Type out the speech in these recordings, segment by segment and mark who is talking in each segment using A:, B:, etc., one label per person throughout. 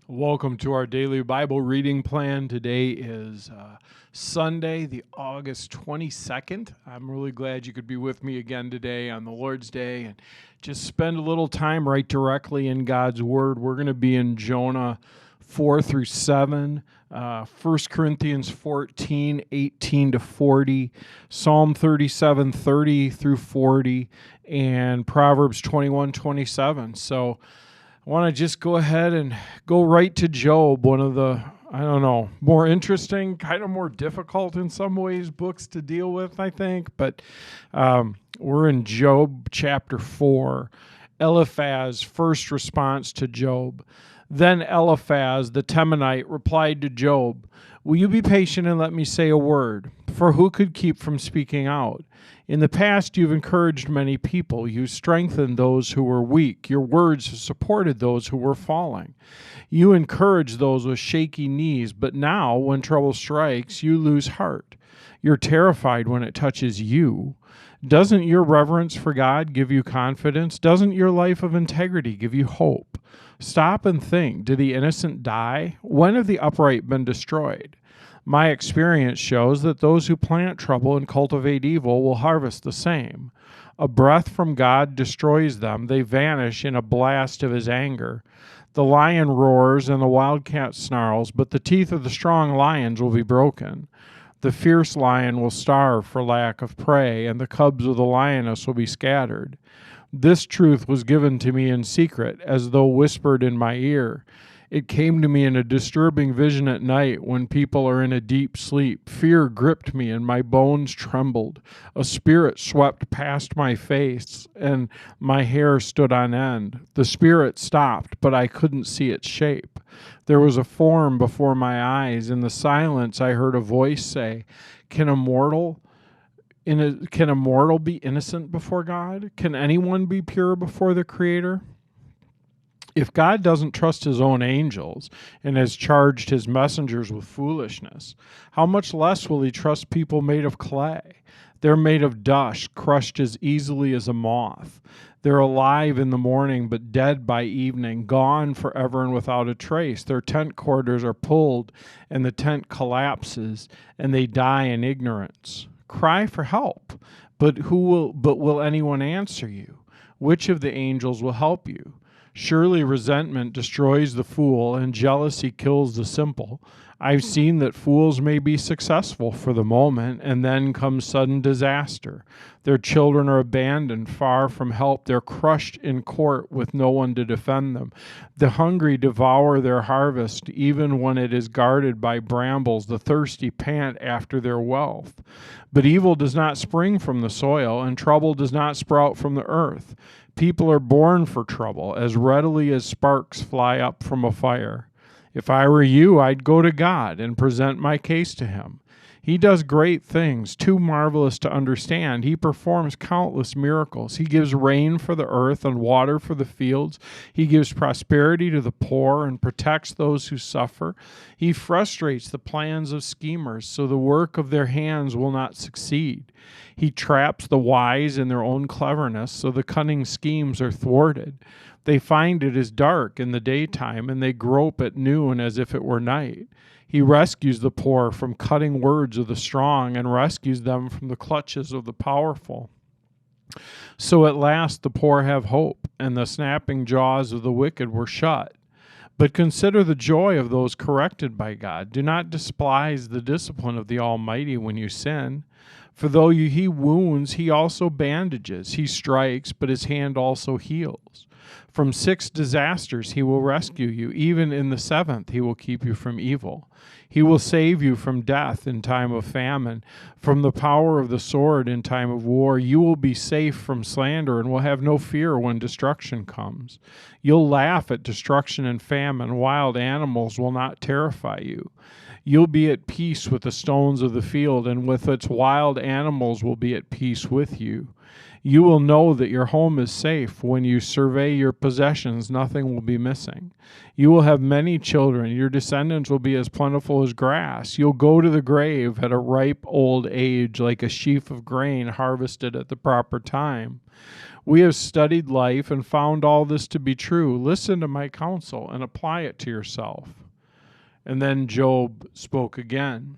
A: Welcome to our daily Bible reading plan. Today is Sunday, the August 22nd. I'm really glad you could be with me again today on the Lord's Day and just spend a little time right directly in God's Word. We're going to be in Jonah 4 through 7, 1 Corinthians 14, 18 to 40, Psalm 37, 30 through 40, and Proverbs 21, 27. So I want to just go ahead and go right to Job, one of the, more interesting, kind of more difficult in some ways books to deal with, I think. But we're in Job chapter 4, Eliphaz's first response to Job. Then Eliphaz the Temanite replied to Job, "Will you be patient and let me say a word? For who could keep from speaking out? In the past, you've encouraged many people. You strengthened those who were weak. Your words have supported those who were falling. You encourage those with shaky knees, but now, when trouble strikes, you lose heart. You're terrified when it touches you. Doesn't your reverence for God give you confidence? Doesn't your life of integrity give you hope? Stop and think. Did the innocent die? When have the upright been destroyed? My experience shows that those who plant trouble and cultivate evil will harvest the same. A breath from God destroys them. They vanish in a blast of his anger. The lion roars and the wildcat snarls, but the teeth of the strong lions will be broken. The fierce lion will starve for lack of prey, and the cubs of the lioness will be scattered. This truth was given to me in secret, as though whispered in my ear. It came to me in a disturbing vision at night when people are in a deep sleep. Fear gripped me and my bones trembled. A spirit swept past my face and my hair stood on end. The spirit stopped, but I couldn't see its shape. There was a form before my eyes. In the silence, I heard a voice say, Can a mortal be innocent before God? Can anyone be pure before the Creator? If God doesn't trust his own angels and has charged his messengers with foolishness, how much less will he trust people made of clay? They're made of dust, crushed as easily as a moth. They're alive in the morning, but dead by evening, gone forever and without a trace. Their tent quarters are pulled, and the tent collapses, and they die in ignorance. Cry for help, but will anyone answer you? Which of the angels will help you? Surely resentment destroys the fool, and jealousy kills the simple. I've seen that fools may be successful for the moment, and then comes sudden disaster. Their children are abandoned, far from help. They're crushed in court with no one to defend them. The hungry devour their harvest, even when it is guarded by brambles. The thirsty pant after their wealth. But evil does not spring from the soil, and trouble does not sprout from the earth. People are born for trouble as readily as sparks fly up from a fire. If I were you, I'd go to God and present my case to him. He does great things, too marvelous to understand. He performs countless miracles. He gives rain for the earth and water for the fields. He gives prosperity to the poor and protects those who suffer. He frustrates the plans of schemers, so the work of their hands will not succeed. He traps the wise in their own cleverness, so the cunning schemes are thwarted. They find it is dark in the daytime, and they grope at noon as if it were night. He rescues the poor from cutting words of the strong and rescues them from the clutches of the powerful. So at last the poor have hope, and the snapping jaws of the wicked were shut. But consider the joy of those corrected by God. Do not despise the discipline of the Almighty when you sin. For though he wounds, he also bandages. He strikes, but his hand also heals. From 6 disasters he will rescue you. Even in the 7th he will keep you from evil. He will save you from death in time of famine, from the power of the sword in time of war. You will be safe from slander and will have no fear when destruction comes. You'll laugh at destruction and famine. Wild animals will not terrify you. You'll be at peace with the stones of the field, and with its wild animals will be at peace with you. You will know that your home is safe. When you survey your possessions, nothing will be missing. You will have many children. Your descendants will be as plentiful as grass. You'll go to the grave at a ripe old age, like a sheaf of grain harvested at the proper time. We have studied life and found all this to be true. Listen to my counsel and apply it to yourself." And then Job spoke again.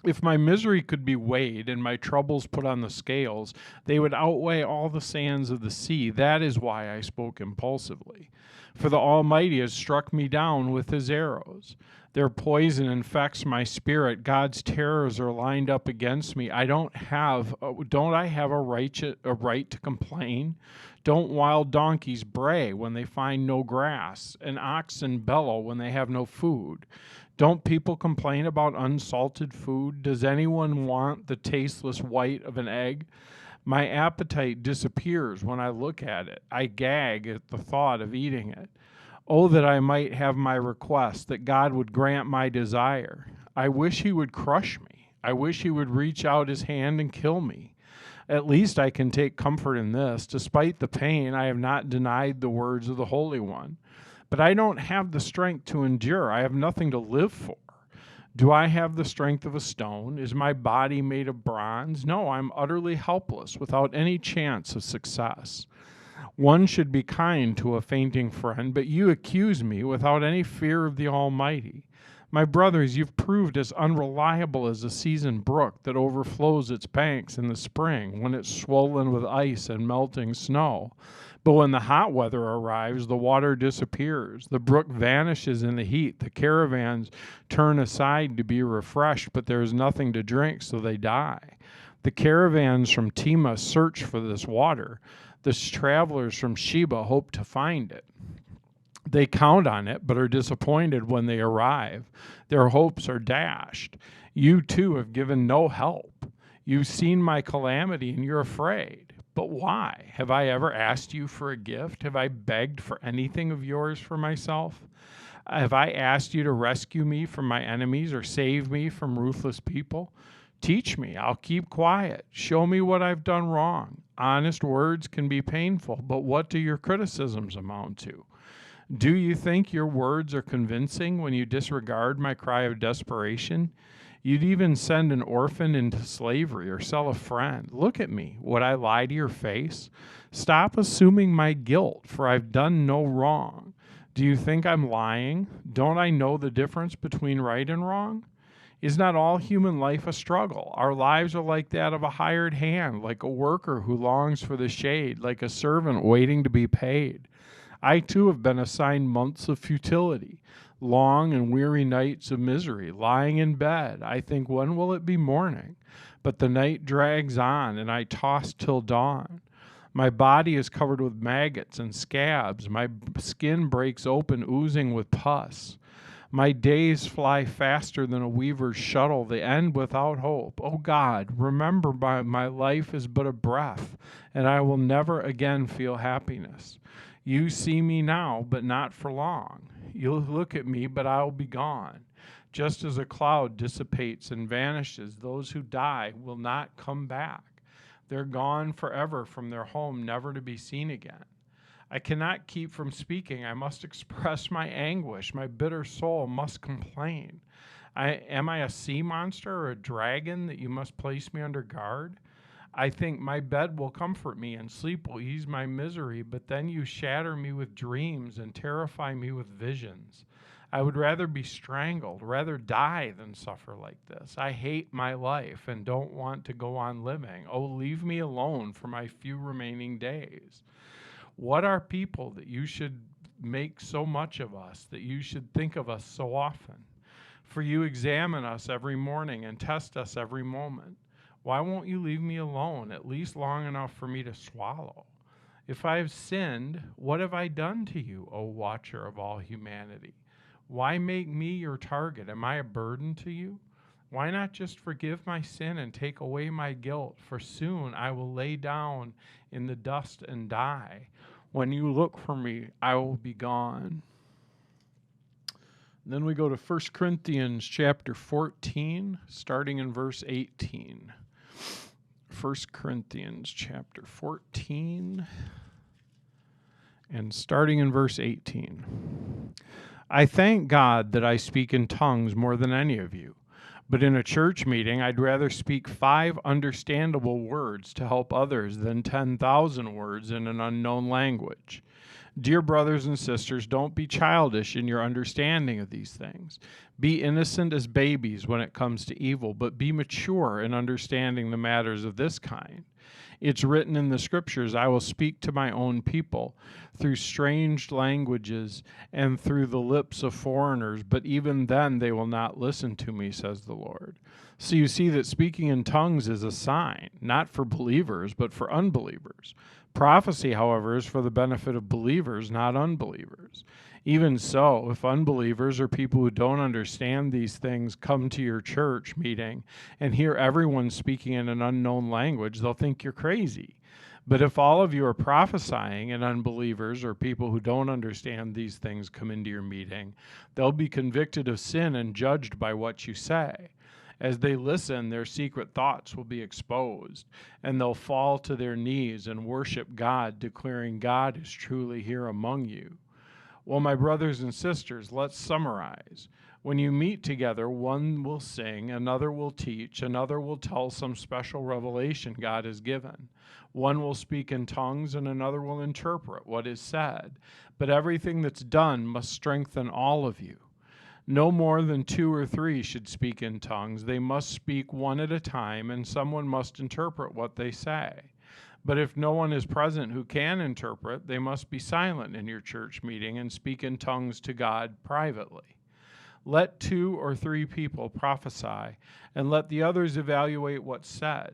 A: "If my misery could be weighed and my troubles put on the scales, they would outweigh all the sands of the sea. That is why I spoke impulsively. For the Almighty has struck me down with his arrows. Their poison infects my spirit. God's terrors are lined up against me. Don't I have a right to complain? Don't wild donkeys bray when they find no grass, and oxen bellow when they have no food? Don't people complain about unsalted food? Does anyone want the tasteless white of an egg? My appetite disappears when I look at it. I gag at the thought of eating it. Oh, that I might have my request, that God would grant my desire. I wish he would crush me. I wish he would reach out his hand and kill me. At least I can take comfort in this. Despite the pain, I have not denied the words of the Holy One. But I don't have the strength to endure. I have nothing to live for. Do I have the strength of a stone? Is my body made of bronze? No, I'm utterly helpless, without any chance of success. One should be kind to a fainting friend, but you accuse me without any fear of the Almighty. My brothers, you've proved as unreliable as a seasoned brook that overflows its banks in the spring when it's swollen with ice and melting snow. But when the hot weather arrives, the water disappears. The brook vanishes in the heat. The caravans turn aside to be refreshed, but there is nothing to drink, so they die. The caravans from Tema search for this water. The travelers from Sheba hope to find it. They count on it, but are disappointed when they arrive. Their hopes are dashed. You too have given no help. You've seen my calamity and you're afraid. But why? Have I ever asked you for a gift? Have I begged for anything of yours for myself? Have I asked you to rescue me from my enemies or save me from ruthless people? Teach me, I'll keep quiet. Show me what I've done wrong. Honest words can be painful, but what do your criticisms amount to? Do you think your words are convincing when you disregard my cry of desperation? You'd even send an orphan into slavery or sell a friend. Look at me. Would I lie to your face? Stop assuming my guilt, for I've done no wrong. Do you think I'm lying? Don't I know the difference between right and wrong? Is not all human life a struggle? Our lives are like that of a hired hand, like a worker who longs for the shade, like a servant waiting to be paid. I too have been assigned months of futility, long and weary nights of misery, lying in bed. I think, when will it be morning? But the night drags on, and I toss till dawn. My body is covered with maggots and scabs. My skin breaks open, oozing with pus. My days fly faster than a weaver's shuttle. They end without hope. O God, remember my life is but a breath, and I will never again feel happiness. You see me now, but not for long. You'll look at me, but I will be gone. Just as a cloud dissipates and vanishes, those who die will not come back. They're gone forever from their home, never to be seen again. I cannot keep from speaking. I must express my anguish. My bitter soul must complain. Am I a sea monster or a dragon that you must place me under guard? I think my bed will comfort me and sleep will ease my misery, but then you shatter me with dreams and terrify me with visions. I would rather be strangled, rather die than suffer like this. I hate my life and don't want to go on living. Oh, leave me alone for my few remaining days. What are people that you should make so much of us, that you should think of us so often? For you examine us every morning and test us every moment. Why won't you leave me alone, at least long enough for me to swallow? If I have sinned, what have I done to you, O watcher of all humanity? Why make me your target? Am I a burden to you? Why not just forgive my sin and take away my guilt? For soon I will lay down in the dust and die. When you look for me, I will be gone. Then we go to 1 Corinthians chapter 14, starting in verse 18. 1 Corinthians chapter 14, and starting in verse 18. I thank God that I speak in tongues more than any of you, But in a church meeting, I'd rather speak 5 understandable words to help others than 10,000 words in an unknown language. Dear brothers and sisters, don't be childish in your understanding of these things. Be innocent as babies when it comes to evil, but be mature in understanding the matters of this kind. It's written in the scriptures, I will speak to my own people through strange languages and through the lips of foreigners, but even then they will not listen to me, says the Lord. So you see that speaking in tongues is a sign, not for believers, but for unbelievers. Prophecy, however, is for the benefit of believers, not unbelievers. Even so, if unbelievers or people who don't understand these things come to your church meeting and hear everyone speaking in an unknown language, they'll think you're crazy. But if all of you are prophesying and unbelievers or people who don't understand these things come into your meeting, they'll be convicted of sin and judged by what you say. As they listen, their secret thoughts will be exposed, and they'll fall to their knees and worship God, declaring God is truly here among you. Well, my brothers and sisters, let's summarize. When you meet together, one will sing, another will teach, another will tell some special revelation God has given. One will speak in tongues, and another will interpret what is said. But everything that's done must strengthen all of you. No more than 2 or 3 should speak in tongues. They must speak one at a time, and someone must interpret what they say. But if no one is present who can interpret, they must be silent in your church meeting and speak in tongues to God privately. Let 2 or 3 people prophesy, and let the others evaluate what's said.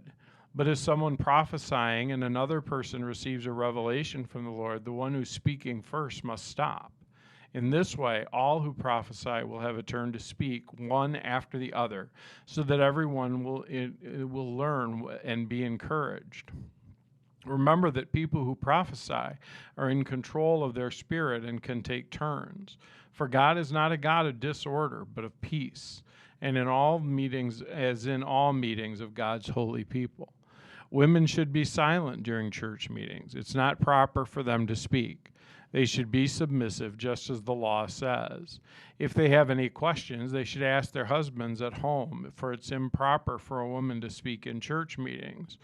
A: But if someone prophesying and another person receives a revelation from the Lord, the one who's speaking first must stop. In this way, all who prophesy will have a turn to speak, one after the other, so that everyone will learn and be encouraged. Remember that people who prophesy are in control of their spirit and can take turns. For God is not a God of disorder, but of peace, and in all meetings, as in all meetings of God's holy people. Women should be silent during church meetings. It's not proper for them to speak. They should be submissive, just as the law says. If they have any questions, they should ask their husbands at home, for it's improper for a woman to speak in church meetings.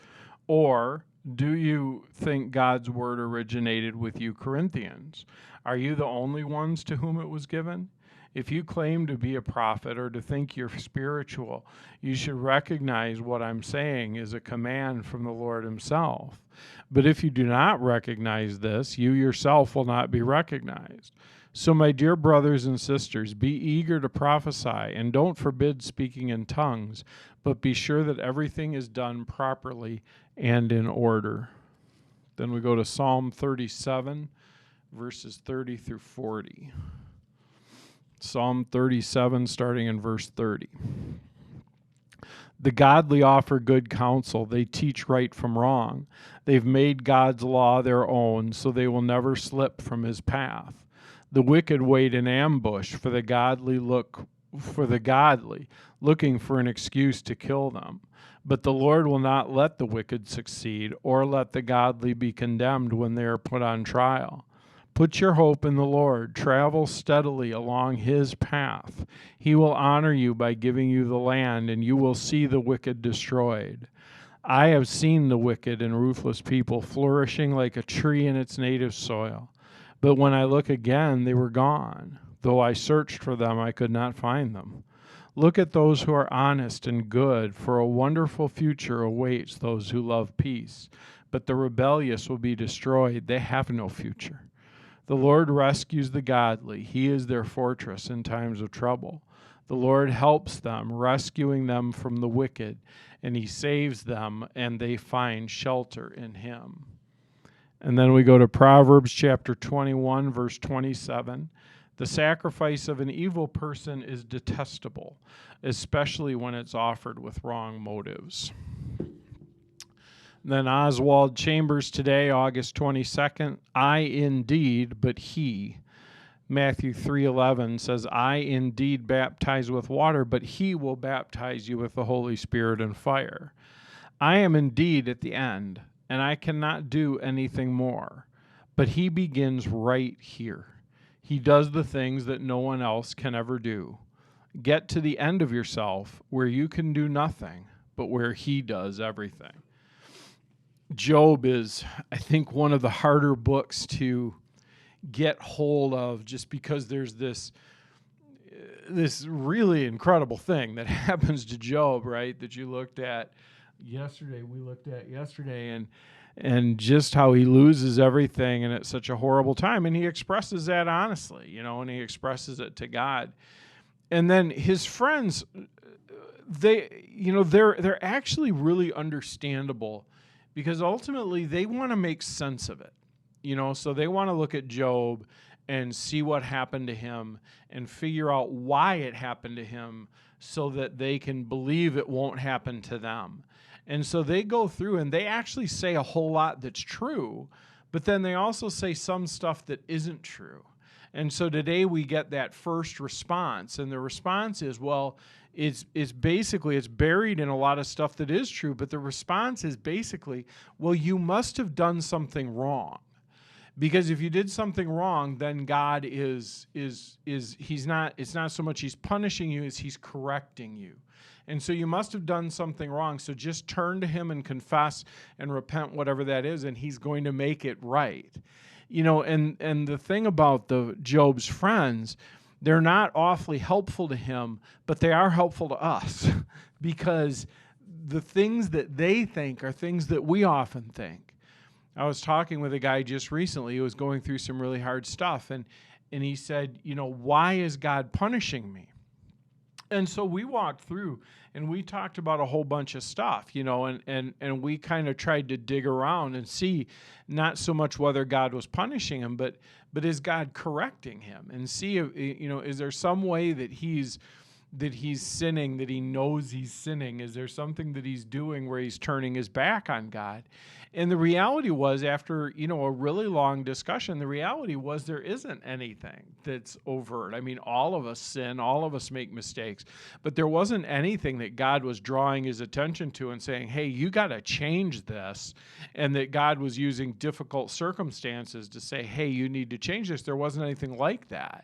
A: Or, do you think God's word originated with you Corinthians? Are you the only ones to whom it was given? If you claim to be a prophet or to think you're spiritual, you should recognize what I'm saying is a command from the Lord himself. But if you do not recognize this, you yourself will not be recognized. So, my dear brothers and sisters, be eager to prophesy, and don't forbid speaking in tongues, but be sure that everything is done properly and in order. Then we go to Psalm 37, verses 30 through 40. Psalm 37, starting in verse 30. The godly offer good counsel. They teach right from wrong. They've made God's law their own, so they will never slip from his path. The wicked wait in ambush for the godly, looking for an excuse to kill them. But the Lord will not let the wicked succeed, or let the godly be condemned when they are put on trial. Put your hope in the Lord. Travel steadily along his path. He will honor you by giving you the land, and you will see the wicked destroyed. I have seen the wicked and ruthless people flourishing like a tree in its native soil. But when I look again, they were gone. Though I searched for them, I could not find them. Look at those who are honest and good, for a wonderful future awaits those who love peace. But the rebellious will be destroyed. They have no future. The Lord rescues the godly. He is their fortress in times of trouble. The Lord helps them, rescuing them from the wicked, and he saves them, and they find shelter in him. And then we go to Proverbs chapter 21, verse 27. The sacrifice of an evil person is detestable, especially when it's offered with wrong motives. Then Oswald Chambers today, August 22nd, I indeed, but he. Matthew 3:11 says, I indeed baptize with water, but he will baptize you with the Holy Spirit and fire. I am indeed at the end, and I cannot do anything more. But he begins right here. He does the things that no one else can ever do. get to the end of yourself where you can do nothing, but where he does everything. Job is, I think, one of the harder books to get hold of, just because there's this really incredible thing that happens to Job, right? That you looked at yesterday. We looked at yesterday, and just how he loses everything, and at such a horrible time. And he expresses that honestly, and he expresses it to God. And then his friends, they're actually really understandable, because ultimately they want to make sense of it. So they want to look at Job and see what happened to him and figure out why it happened to him, so that they can believe it won't happen to them. And so they go through and they actually say a whole lot that's true, but then they also say some stuff that isn't true. And so today we get that first response, and the response is, well, it's basically, it's buried in a lot of stuff that is true, but the response is basically, well, you must have done something wrong. Because if you did something wrong, then God he's not, it's not so much he's punishing you as he's correcting you. And so you must have done something wrong. So just turn to him and confess and repent, whatever that is, and he's going to make it right. And the thing about the Job's friends, they're not awfully helpful to him, but they are helpful to us because the things that they think are things that we often think. I was talking with a guy just recently who was going through some really hard stuff, and he said, why is God punishing me? And so we walked through and we talked about a whole bunch of stuff, and we kind of tried to dig around and see not so much whether God was punishing him, but is God correcting him, and see, is there some way that he's sinning, that he knows he's sinning? Is there something that he's doing where he's turning his back on God? And the reality was, after, a really long discussion, the reality was there isn't anything that's overt. I mean, all of us sin, all of us make mistakes, but there wasn't anything that God was drawing his attention to and saying, hey, you got to change this, and that God was using difficult circumstances to say, hey, you need to change this. There wasn't anything like that.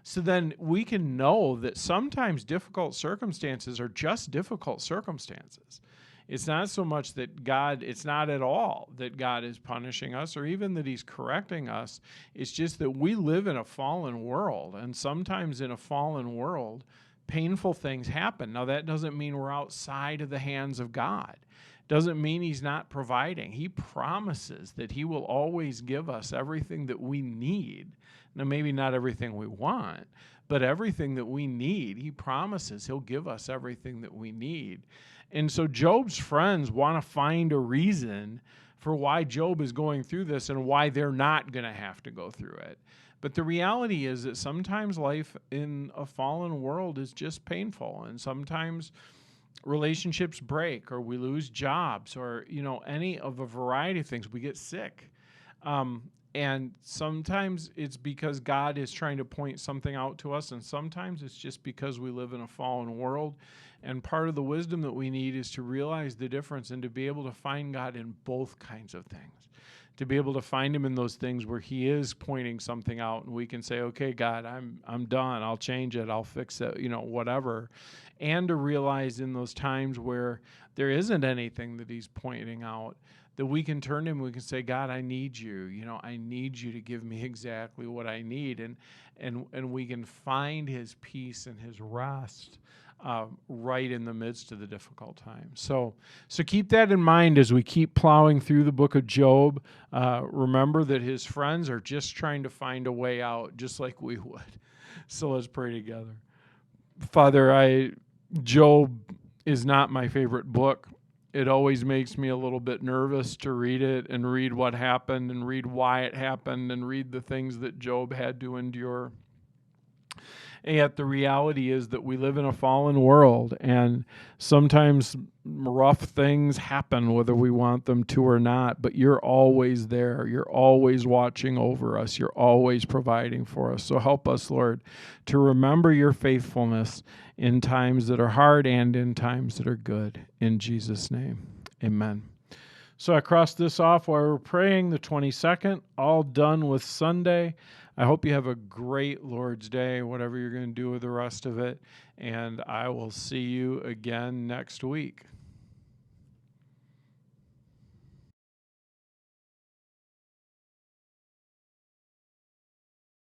A: So then we can know that sometimes difficult circumstances are just difficult circumstances. It's not so much that it's not at all that God is punishing us or even that he's correcting us. It's just that we live in a fallen world, and sometimes in a fallen world, painful things happen. Now, that doesn't mean we're outside of the hands of God. Doesn't mean he's not providing. He promises that he will always give us everything that we need. Now, maybe not everything we want, but everything that we need. He promises he'll give us everything that we need. And so Job's friends want to find a reason for why Job is going through this and why they're not going to have to go through it. But the reality is that sometimes life in a fallen world is just painful, and sometimes relationships break, or we lose jobs, or any of a variety of things. We get sick, and sometimes it's because God is trying to point something out to us, and sometimes it's just because we live in a fallen world. And part of the wisdom that we need is to realize the difference and to be able to find God in both kinds of things, to be able to find him in those things where he is pointing something out, and we can say, okay, God, I'm done. I'll change it. I'll fix it, whatever. And to realize in those times where there isn't anything that he's pointing out, that we can turn to him and we can say, God, I need you. I need you to give me exactly what I need. And we can find his peace and his rest right in the midst of the difficult times. So keep that in mind as we keep plowing through the book of Job. Remember that his friends are just trying to find a way out, just like we would. So let's pray together. Father, Job is not my favorite book. It always makes me a little bit nervous to read it and read what happened and read why it happened and read the things that Job had to endure. And yet the reality is that we live in a fallen world, and sometimes rough things happen whether we want them to or not, but you're always there. You're always watching over us. You're always providing for us. So help us, Lord, to remember your faithfulness in times that are hard and in times that are good. In Jesus' name, amen. So I crossed this off while we're praying, the 22nd, all done with Sunday. I hope you have a great Lord's Day, whatever you're going to do with the rest of it, and I will see you again next week.